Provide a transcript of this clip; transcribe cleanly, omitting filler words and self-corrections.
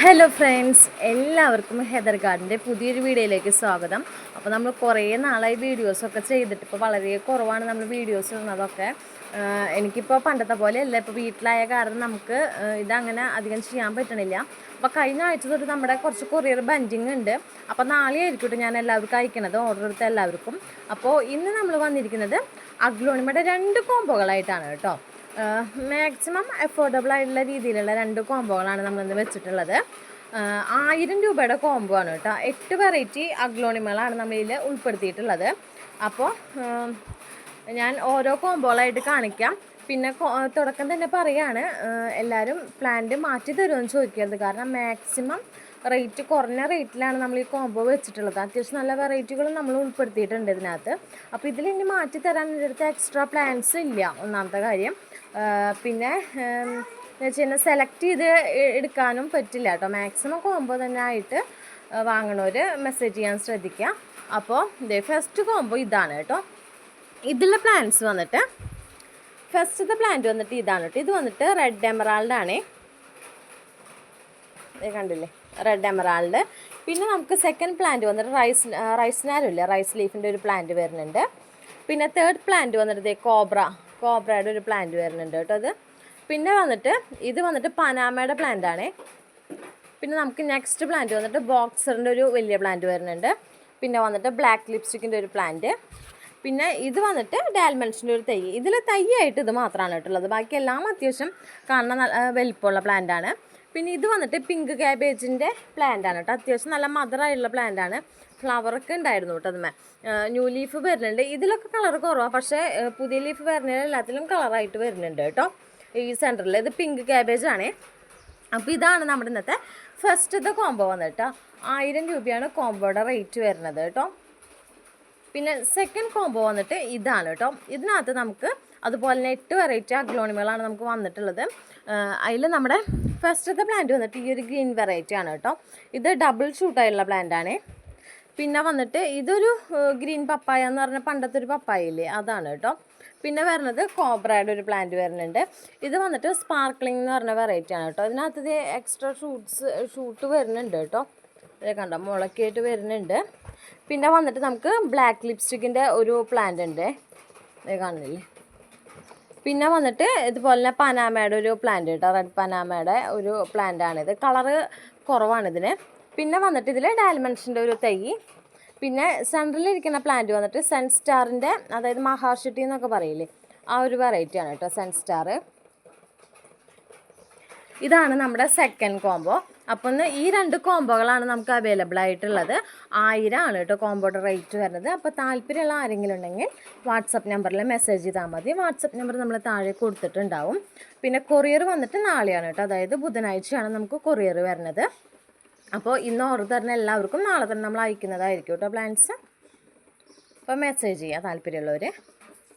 Hello friends, എല്ലാവർക്കും Heather ഗാർഡൻ്റെ പുതിയൊരു വീഡിയോയിലേക്ക് സ്വാഗതം. അപ്പോൾ നമ്മൾ കുറേ നാളായി വീഡിയോസൊക്കെ ചെയ്തിട്ട് ഇപ്പോൾ വളരെ കുറവാണ് നമ്മൾ വീഡിയോസ് ഇടുന്നതൊക്കെ. എനിക്കിപ്പോൾ പണ്ടത്തെ പോലെയല്ല, ഇപ്പോൾ വീട്ടിലായ കാരണം നമുക്ക് ഇതങ്ങനെ അധികം ചെയ്യാൻ പറ്റണില്ല. അപ്പോൾ കഴിഞ്ഞ ആഴ്ച തൊട്ട് നമ്മുടെ കുറച്ച് കൊറിയർ ബഞ്ചിങ് ഉണ്ട്. അപ്പോൾ നാളെ ആയിരിക്കും ഞാൻ എല്ലാവർക്കും അയക്കണത്, ഓർഡർ എടുത്ത എല്ലാവർക്കും. അപ്പോൾ ഇന്ന് നമ്മൾ വന്നിരിക്കുന്നത് അഗ്ലോണിമയുടെ 2 കോംബോകളായിട്ടാണ് കേട്ടോ. മാക്സിമം അഫോർഡബിൾ ആയിട്ടുള്ള രീതിയിലുള്ള 2 കോംബോകളാണ് നമ്മളിന്ന് വെച്ചിട്ടുള്ളത്. 1000 രൂപയുടെ കോംബോ ആണ് കേട്ടോ. 8 വെറൈറ്റി അഗ്ലോണിമകളാണ് നമ്മളിൽ ഉൾപ്പെടുത്തിയിട്ടുള്ളത്. അപ്പോൾ ഞാൻ ഓരോ കോംബോകളായിട്ട് കാണിക്കാം. പിന്നെ തുടക്കം തന്നെ പറയാണ്, എല്ലാവരും പ്ലാന്റ് മാറ്റി തരുമെന്ന് ചോദിക്കരുത്. കാരണം മാക്സിമം റേറ്റ് കുറഞ്ഞ റേറ്റിലാണ് നമ്മൾ ഈ കോംബോ വെച്ചിട്ടുള്ളത്. അത്യാവശ്യം നല്ല വെറൈറ്റികളും നമ്മൾ ഉൾപ്പെടുത്തിയിട്ടുണ്ട് ഇതിനകത്ത്. അപ്പോൾ ഇതിലിനി മാറ്റി തരാൻ ഇതിനടുത്ത് എക്സ്ട്രാ പ്ലാൻസ് ഇല്ല, ഒന്നാമത്തെ കാര്യം. പിന്നെ എന്ന് വെച്ച് കഴിഞ്ഞാൽ സെലക്ട് ചെയ്ത് എടുക്കാനും പറ്റില്ല കേട്ടോ. മാക്സിമം കോംബോ തന്നെ ആയിട്ട് വാങ്ങണവർ മെസ്സേജ് ചെയ്യാൻ ശ്രദ്ധിക്കുക. അപ്പോൾ ഇതേ ഫസ്റ്റ് കോംബോ ഇതാണ് കേട്ടോ. ഇതിലെ പ്ലാന്റ്സ് വന്നിട്ട് ഫസ്റ്റത്തെ പ്ലാന്റ് വന്നിട്ട് ഇതാണ് കേട്ടോ. ഇത് വന്നിട്ട് റെഡ് എമറാൾഡ് ആണേ, കണ്ടില്ലേ, റെഡ് എമറാൾഡ്. പിന്നെ നമുക്ക് സെക്കൻഡ് പ്ലാന്റ് വന്നിട്ട് റൈസ്നാരില്ല, റൈസ് ലീഫിൻ്റെ ഒരു പ്ലാന്റ് വരുന്നുണ്ട്. പിന്നെ തേർഡ് പ്ലാന്റ് വന്നിട്ട് കോബ്രയുടെ ഒരു പ്ലാന്റ് വരുന്നുണ്ട് കേട്ടോ അത്. പിന്നെ വന്നിട്ട് ഇത് വന്നിട്ട് പനാമയുടെ പ്ലാന്റ് ആണേ. പിന്നെ നമുക്ക് നെക്സ്റ്റ് പ്ലാന്റ് വന്നിട്ട് ബോക്സറിൻ്റെ ഒരു വലിയ പ്ലാന്റ് വരുന്നുണ്ട്. പിന്നെ വന്നിട്ട് ബ്ലാക്ക് ലിപ്സ്റ്റിക്കിൻ്റെ ഒരു പ്ലാന്റ്. പിന്നെ ഇത് വന്നിട്ട് ഡാൽമൻസിൻ്റെ ഒരു തൈ. ഇതിൽ തൈയായിട്ട് ഇത് മാത്രമാണ് കേട്ടുള്ളത്, ബാക്കി എല്ലാം അത്യാവശ്യം കാണുന്ന വലിപ്പമുള്ള പ്ലാന്റാണ്. പിന്നെ ഇത് വന്നിട്ട് പിങ്ക് ക്യാബേജിൻ്റെ പ്ലാന്റ് ആണ് കേട്ടോ. അത്യാവശ്യം നല്ല മദറായിട്ടുള്ള പ്ലാന്റ് ആണ്. ഫ്ലവറൊക്കെ ഉണ്ടായിരുന്നു കേട്ടോ. അതുമേ ന്യൂ ലീഫ് വരുന്നുണ്ട്. ഇതിലൊക്കെ കളർ കുറവാണ്, പക്ഷേ പുതിയ ലീഫ് വരുന്നതിൽ എല്ലാത്തിലും കളറായിട്ട് വരുന്നുണ്ട് കേട്ടോ. ഈ സെൻറ്ററിൽ ഇത് പിങ്ക് ക്യാബേജ് ആണേ. അപ്പോൾ ഇതാണ് നമ്മുടെ ഇന്നത്തെ ഫസ്റ്റത്തെ കോംബോ വന്നിട്ട് 1000 രൂപയാണ് കോംബോയുടെ റേറ്റ് വരുന്നത് കേട്ടോ. പിന്നെ സെക്കൻഡ് കോംബോ വന്നിട്ട് ഇതാണ് കേട്ടോ. ഇതിനകത്ത് നമുക്ക് അതുപോലെ തന്നെ 8 വെറൈറ്റി അഗ്ലോണിമകളാണ് നമുക്ക് വന്നിട്ടുള്ളത്. അതിൽ നമ്മുടെ ഫസ്റ്റത്തെ പ്ലാന്റ് വന്നിട്ട് ഈ ഒരു ഗ്രീൻ വെറൈറ്റി ആണ് കേട്ടോ. ഇത് ഡബിൾ ഷൂട്ടായിട്ടുള്ള പ്ലാന്റ് ആണ്. പിന്നെ വന്നിട്ട് ഇതൊരു ഗ്രീൻ പപ്പായ എന്ന് പറഞ്ഞാൽ പണ്ടത്തെ ഒരു പപ്പായ ഇല്ലേ, അതാണ് കേട്ടോ. പിന്നെ വരുന്നത് കോബ്രയുടെ ഒരു പ്ലാന്റ് വരുന്നുണ്ട്. ഇത് വന്നിട്ട് സ്പാർക്ലിംഗ് എന്ന് പറഞ്ഞ വെറൈറ്റി ആണ് കേട്ടോ. ഇതിനകത്ത് എക്സ്ട്രാ ഷൂട്ട് വരുന്നുണ്ട് കേട്ടോ. ഇതേ കണ്ടോ, മുളക്കായിട്ട് വരുന്നുണ്ട്. പിന്നെ വന്നിട്ട് നമുക്ക് ബ്ലാക്ക് ലിപ്സ്റ്റിക്കിൻ്റെ ഒരു പ്ലാന്റ് ഉണ്ട്, ഇതേ കാണുന്നില്ലേ. പിന്നെ വന്നിട്ട് ഇതുപോലെ തന്നെ പനാമയുടെ ഒരു പ്ലാന്റ് കേട്ടോ, റെഡ് പനാമയുടെ ഒരു പ്ലാന്റ് ആണിത്. കളറ് കുറവാണിതിന്. പിന്നെ വന്നിട്ട് ഇതിൽ ഡാൽമൻസിൻ്റെ ഒരു തൈ. പിന്നെ സെൻട്രലിരിക്കുന്ന പ്ലാന്റ് വന്നിട്ട് സൺസ്റ്റാറിൻ്റെ, അതായത് മഹാർഷിട്ടി എന്നൊക്കെ പറയില്ലേ, ആ ഒരു വെറൈറ്റി ആണ് കേട്ടോ, സൺസ്റ്റാർ. ഇതാണ് നമ്മുടെ സെക്കൻഡ് കോംബോ. അപ്പം ഈ 2 കോംബോകളാണ് നമുക്ക് അവൈലബിൾ ആയിട്ടുള്ളത്. 1000 ആണ് കേട്ടോ കോംബോയുടെ റേറ്റ് വരുന്നത്. അപ്പോൾ താല്പര്യമുള്ള ആരെങ്കിലും ഉണ്ടെങ്കിൽ വാട്സപ്പ് നമ്പറിൽ മെസ്സേജ് ചെയ്താൽ മതി. വാട്സപ്പ് നമ്പർ നമ്മൾ താഴെ കൊടുത്തിട്ടുണ്ടാവും. പിന്നെ കൊറിയർ വന്നിട്ട് നാളെയാണ് കേട്ടോ, അതായത് ബുധനാഴ്ചയാണ് നമുക്ക് കൊറിയർ വരുന്നത്. അപ്പോൾ ഇന്ന് ഓർഡർ തരുന്ന എല്ലാവർക്കും നാളെ തന്നെ നമ്മൾ അയക്കുന്നതായിരിക്കും കേട്ടോ പ്ലാൻസ്. അപ്പോൾ മെസ്സേജ് ചെയ്യുക താല്പര്യമുള്ളവർ.